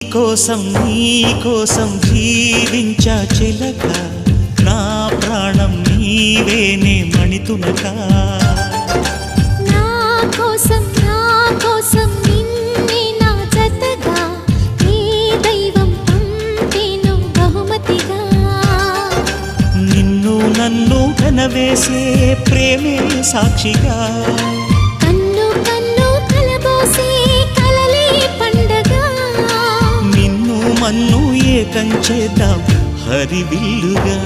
నీ కోసం జీవించా చిలక, నా ప్రాణం నీవేనే మణితునక. నా కోసం నిన్నే నా జతగా నీ దైవం పంపేను బహుమతిగా. నిన్ను నన్ను కనవేసే ప్రేమే సాక్షిగా, కన్ను కన్ను కలబోసే కలలే పండగ. నిన్ను మన్ను ఏకం చేద్దాం హరివిల్లుగా.